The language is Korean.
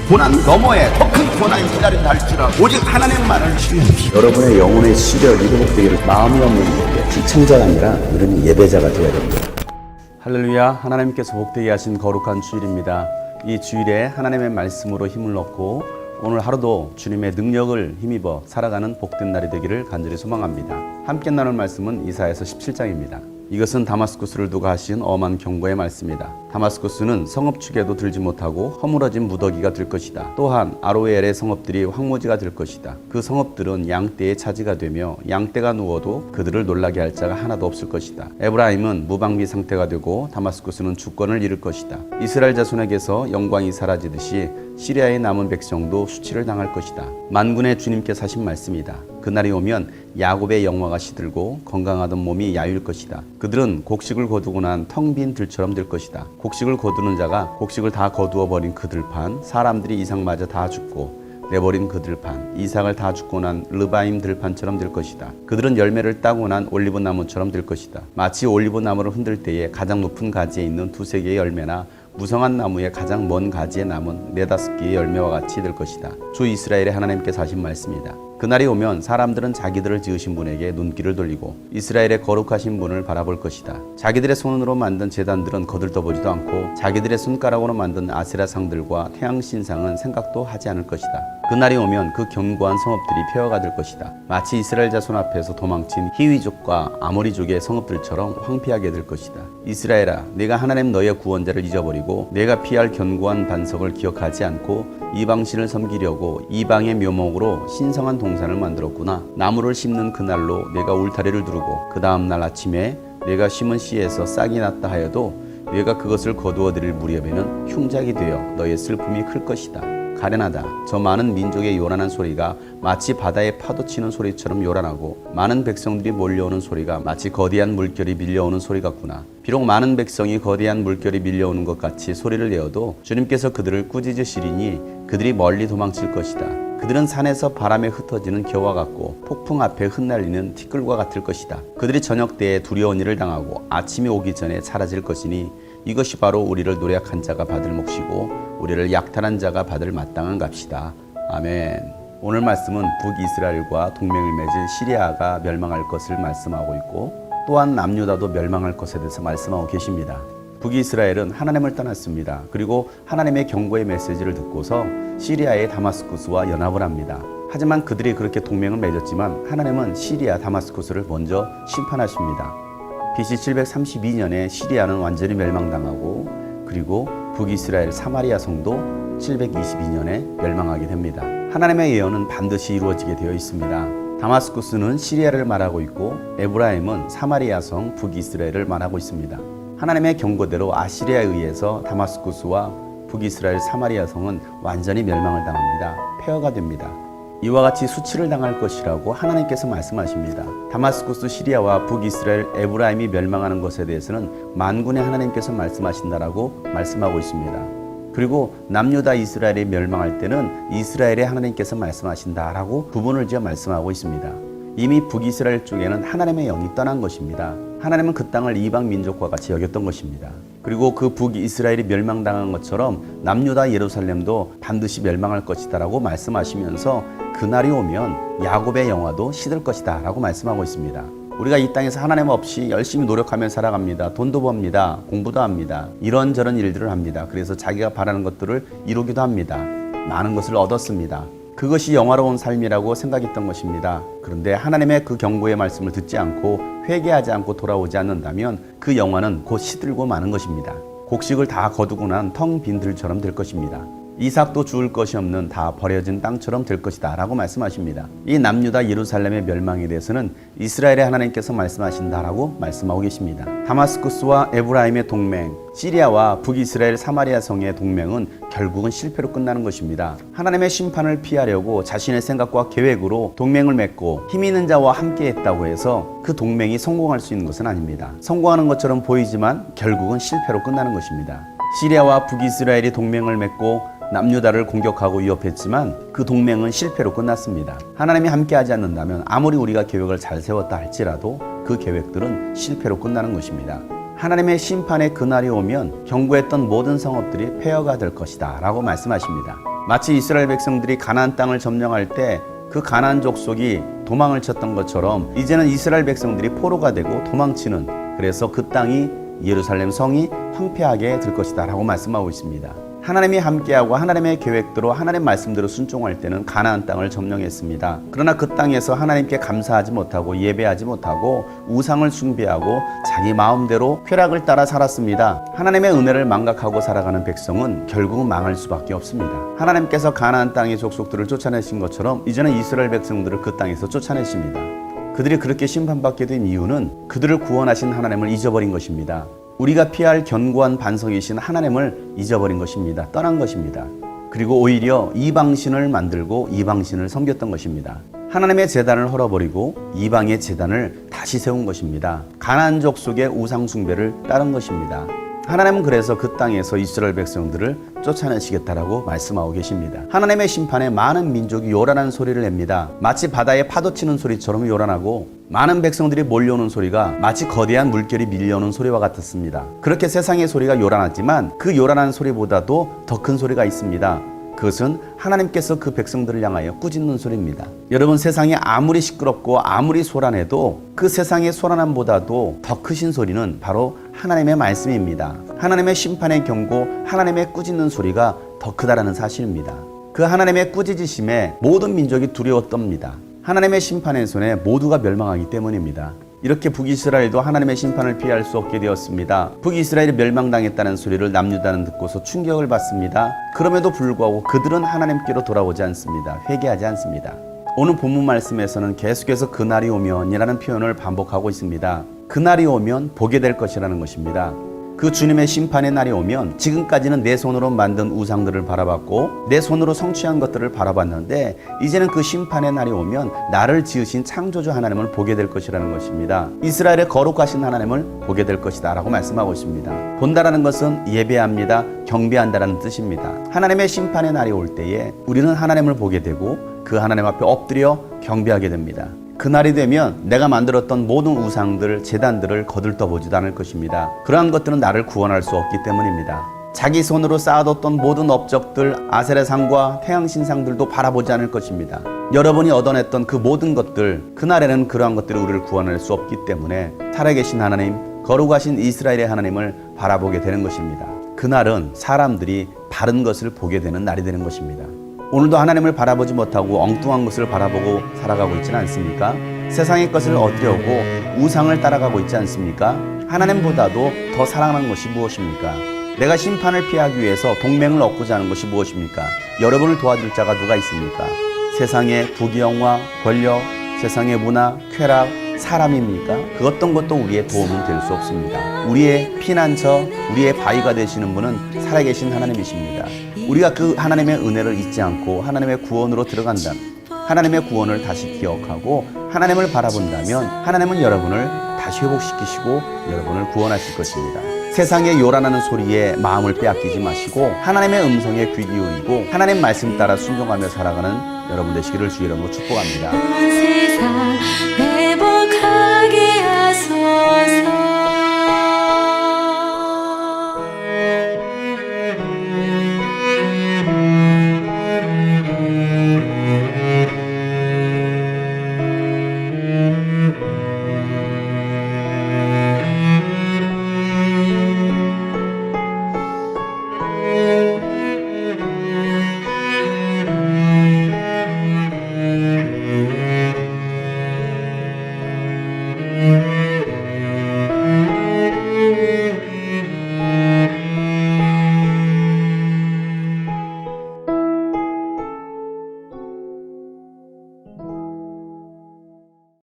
고난 너머에 더 큰 고난이 기다린다 할지라도 오직 하나님만을 신뢰하십시오. 여러분의 영혼의 시력이 회복되기를 마음이 없는 분에게 시청자가 아니라 우리는 예배자가 되어야 됩니다. 할렐루야. 하나님께서 복되게 하신 거룩한 주일입니다. 이 주일에 하나님의 말씀으로 힘을 얻고 오늘 하루도 주님의 능력을 힘입어 살아가는 복된 날이 되기를 간절히 소망합니다. 함께 나눌 말씀은 이사야서 17장입니다. 이것은 다마스쿠스를 두고 하신 엄한 경고의 말씀이다. 다마스쿠스는 성읍축에도 들지 못하고 허물어진 무더기가 될 것이다. 또한 아로엘의 성읍들이 황무지가 될 것이다. 그 성읍들은 양떼의 차지가 되며 양떼가 누워도 그들을 놀라게 할 자가 하나도 없을 것이다. 에브라임은 무방비 상태가 되고 다마스쿠스는 주권을 잃을 것이다. 이스라엘 자손에게서 영광이 사라지듯이 시리아의 남은 백성도 수치를 당할 것이다. 만군의 주님께서 하신 말씀이다. 그날이 오면 야곱의 영화가 시들고 건강하던 몸이 야위일 것이다. 그들은 곡식을 거두고 난 텅 빈 들처럼 될 것이다. 곡식을 거두는 자가 곡식을 다 거두어 버린 그 들판, 사람들이 이삭마저 다 죽고 내버린 그 들판, 이삭을 다 죽고 난 르바임 들판처럼 될 것이다. 그들은 열매를 따고 난 올리브 나무처럼 될 것이다. 마치 올리브 나무를 흔들 때에 가장 높은 가지에 있는 두세 개의 열매나 무성한 나무의 가장 먼 가지에 남은 네다섯 개의 열매와 같이 될 것이다. 주 이스라엘의 하나님께서 하신 말씀이다. 그날이 오면 사람들은 자기들을 지으신 분에게 눈길을 돌리고 이스라엘의 거룩하신 분을 바라볼 것이다. 자기들의 손으로 만든 제단들은 거들떠보지도 않고 자기들의 손가락으로 만든 아세라상들과 태양신상은 생각도 하지 않을 것이다. 그날이 오면 그 견고한 성읍들이 폐허가 될 것이다. 마치 이스라엘 자손 앞에서 도망친 히위족과 아모리족의 성읍들처럼 황폐하게 될 것이다. 이스라엘아, 내가 하나님 너의 구원자를 잊어버리고 내가 피할 견고한 반석을 기억하지 않고 이방신을 섬기려고 이방의 묘목으로 신성한 동산을 만들었구나. 나무를 심는 그날로 내가 울타리를 두르고 그 다음날 아침에 내가 심은 씨에서 싹이 났다 하여도 내가 그것을 거두어 들일 무렵에는 흉작이 되어 너의 슬픔이 클 것이다. 가련하다. 저 많은 민족의 요란한 소리가 마치 바다에 파도 치는 소리처럼 요란하고 많은 백성들이 몰려오는 소리가 마치 거대한 물결이 밀려오는 소리 같구나. 비록 많은 백성이 거대한 물결이 밀려오는 것 같이 소리를 내어도 주님께서 그들을 꾸짖으시리니 그들이 멀리 도망칠 것이다. 그들은 산에서 바람에 흩어지는 겨와 같고 폭풍 앞에 흩날리는 티끌과 같을 것이다. 그들이 저녁 때에 두려운 일을 당하고 아침이 오기 전에 사라질 것이니 이것이 바로 우리를 노력한 자가 받을 몫이고 우리를 약탈한 자가 받을 마땅한 값이다. 아멘. 오늘 말씀은 북이스라엘과 동맹을 맺은 시리아가 멸망할 것을 말씀하고 있고 또한 남유다도 멸망할 것에 대해서 말씀하고 계십니다. 북이스라엘은 하나님을 떠났습니다. 그리고 하나님의 경고의 메시지를 듣고서 시리아의 다마스쿠스와 연합을 합니다. 하지만 그들이 그렇게 동맹을 맺었지만 하나님은 시리아 다마스쿠스를 먼저 심판하십니다. BC 732년에 시리아는 완전히 멸망당하고 그리고 북이스라엘 사마리아 성도 722년에 멸망하게 됩니다. 하나님의 예언은 반드시 이루어지게 되어 있습니다. 다마스쿠스는 시리아를 말하고 있고 에브라임은 사마리아 성 북이스라엘을 말하고 있습니다. 하나님의 경고대로 아시리아에 의해서 다마스쿠스와 북이스라엘 사마리아 성은 완전히 멸망을 당합니다. 폐허가 됩니다. 이와 같이 수치를 당할 것이라고 하나님께서 말씀하십니다. 다마스쿠스 시리아와 북이스라엘 에브라임이 멸망하는 것에 대해서는 만군의 하나님께서 말씀하신다라고 말씀하고 있습니다. 그리고 남유다 이스라엘이 멸망할 때는 이스라엘의 하나님께서 말씀하신다라고 구분을 지어 말씀하고 있습니다. 이미 북이스라엘 쪽에는 하나님의 영이 떠난 것입니다. 하나님은 그 땅을 이방 민족과 같이 여겼던 것입니다. 그리고 그 북이스라엘이 멸망당한 것처럼 남유다 예루살렘도 반드시 멸망할 것이다 라고 말씀하시면서 그날이 오면 야곱의 영화도 시들 것이다 라고 말씀하고 있습니다. 우리가 이 땅에서 하나님 없이 열심히 노력하며 살아갑니다. 돈도 법니다. 공부도 합니다. 이런저런 일들을 합니다. 그래서 자기가 바라는 것들을 이루기도 합니다. 많은 것을 얻었습니다. 그것이 영화로운 삶이라고 생각했던 것입니다. 그런데 하나님의 그 경고의 말씀을 듣지 않고 회개하지 않고 돌아오지 않는다면 그 영화는 곧 시들고 마는 것입니다. 곡식을 다 거두고 난 텅 빈 들처럼 될 것입니다. 이삭도 주울 것이 없는 다 버려진 땅처럼 될 것이다 라고 말씀하십니다. 이 남유다 예루살렘의 멸망에 대해서는 이스라엘의 하나님께서 말씀하신다라고 말씀하고 계십니다. 다마스쿠스와 에브라임의 동맹, 시리아와 북이스라엘 사마리아 성의 동맹은 결국은 실패로 끝나는 것입니다. 하나님의 심판을 피하려고 자신의 생각과 계획으로 동맹을 맺고 힘 있는 자와 함께 했다고 해서 그 동맹이 성공할 수 있는 것은 아닙니다. 성공하는 것처럼 보이지만 결국은 실패로 끝나는 것입니다. 시리아와 북이스라엘이 동맹을 맺고 남유다를 공격하고 위협했지만 그 동맹은 실패로 끝났습니다. 하나님이 함께하지 않는다면 아무리 우리가 계획을 잘 세웠다 할지라도 그 계획들은 실패로 끝나는 것입니다. 하나님의 심판의 그날이 오면 경고했던 모든 성읍들이 폐허가 될 것이다 라고 말씀하십니다. 마치 이스라엘 백성들이 가나안 땅을 점령할 때 그 가나안 족속이 도망을 쳤던 것처럼 이제는 이스라엘 백성들이 포로가 되고 도망치는, 그래서 그 땅이 예루살렘 성이 황폐하게 될 것이다 라고 말씀하고 있습니다. 하나님이 함께하고 하나님의 계획대로 하나님 말씀대로 순종할 때는 가나안 땅을 점령했습니다. 그러나 그 땅에서 하나님께 감사하지 못하고 예배하지 못하고 우상을 숭배하고 자기 마음대로 쾌락을 따라 살았습니다. 하나님의 은혜를 망각하고 살아가는 백성은 결국은 망할 수밖에 없습니다. 하나님께서 가나안 땅의 족속들을 쫓아내신 것처럼 이제는 이스라엘 백성들을 그 땅에서 쫓아내십니다. 그들이 그렇게 심판받게 된 이유는 그들을 구원하신 하나님을 잊어버린 것입니다. 우리가 피할 견고한 반석이신 하나님을 잊어버린 것입니다. 떠난 것입니다. 그리고 오히려 이방신을 만들고 이방신을 섬겼던 것입니다. 하나님의 제단을 헐어버리고 이방의 제단을 다시 세운 것입니다. 가나안 족속의 우상 숭배를 따른 것입니다. 하나님은 그래서 그 땅에서 이스라엘 백성들을 쫓아내시겠다라고 말씀하고 계십니다. 하나님의 심판에 많은 민족이 요란한 소리를 냅니다. 마치 바다에 파도 치는 소리처럼 요란하고 많은 백성들이 몰려오는 소리가 마치 거대한 물결이 밀려오는 소리와 같았습니다. 그렇게 세상의 소리가 요란하지만 그 요란한 소리보다도 더 큰 소리가 있습니다. 그것은 하나님께서 그 백성들을 향하여 꾸짖는 소리입니다. 여러분, 세상이 아무리 시끄럽고 아무리 소란해도 그 세상의 소란함보다도 더 크신 소리는 바로 하나님의 말씀입니다. 하나님의 심판의 경고, 하나님의 꾸짖는 소리가 더 크다라는 사실입니다. 그 하나님의 꾸짖으심에 모든 민족이 두려워 떱니다. 하나님의 심판의 손에 모두가 멸망하기 때문입니다. 이렇게 북이스라엘도 하나님의 심판을 피할 수 없게 되었습니다. 북이스라엘이 멸망당했다는 소리를 남유다는 듣고서 충격을 받습니다. 그럼에도 불구하고 그들은 하나님께로 돌아오지 않습니다. 회개하지 않습니다. 오늘 본문 말씀에서는 계속해서 그날이 오면이라는 표현을 반복하고 있습니다. 그날이 오면 보게 될 것이라는 것입니다. 그 주님의 심판의 날이 오면 지금까지는 내 손으로 만든 우상들을 바라봤고 내 손으로 성취한 것들을 바라봤는데 이제는 그 심판의 날이 오면 나를 지으신 창조주 하나님을 보게 될 것이라는 것입니다. 이스라엘의 거룩하신 하나님을 보게 될 것이다 라고 말씀하고 있습니다. 본다라는 것은 예배합니다, 경배한다라는 뜻입니다. 하나님의 심판의 날이 올 때에 우리는 하나님을 보게 되고 그 하나님 앞에 엎드려 경배하게 됩니다. 그날이 되면 내가 만들었던 모든 우상들, 제단들을 거들떠보지도 않을 것입니다. 그러한 것들은 나를 구원할 수 없기 때문입니다. 자기 손으로 쌓아뒀던 모든 업적들, 아세라상과 태양신상들도 바라보지 않을 것입니다. 여러분이 얻어냈던 그 모든 것들, 그날에는 그러한 것들이 우리를 구원할 수 없기 때문에 살아계신 하나님, 거룩하신 이스라엘의 하나님을 바라보게 되는 것입니다. 그날은 사람들이 바른 것을 보게 되는 날이 되는 것입니다. 오늘도 하나님을 바라보지 못하고 엉뚱한 것을 바라보고 살아가고 있지는 않습니까? 세상의 것을 얻으려고 우상을 따라가고 있지 않습니까? 하나님보다도 더 사랑하는 것이 무엇입니까? 내가 심판을 피하기 위해서 동맹을 얻고자 하는 것이 무엇입니까? 여러분을 도와줄 자가 누가 있습니까? 세상의 부귀영화, 권력, 세상의 문화, 쾌락, 사람입니까? 그 어떤 것도 우리의 도움은 될 수 없습니다. 우리의 피난처, 우리의 바위가 되시는 분은 살아계신 하나님이십니다. 우리가 그 하나님의 은혜를 잊지 않고 하나님의 구원으로 들어간다면, 하나님의 구원을 다시 기억하고 하나님을 바라본다면 하나님은 여러분을 다시 회복시키시고 여러분을 구원하실 것입니다. 세상의 요란하는 소리에 마음을 빼앗기지 마시고 하나님의 음성에 귀 기울이고 하나님 말씀 따라 순종하며 살아가는 여러분 되시기를 주의 이름으로 축복합니다.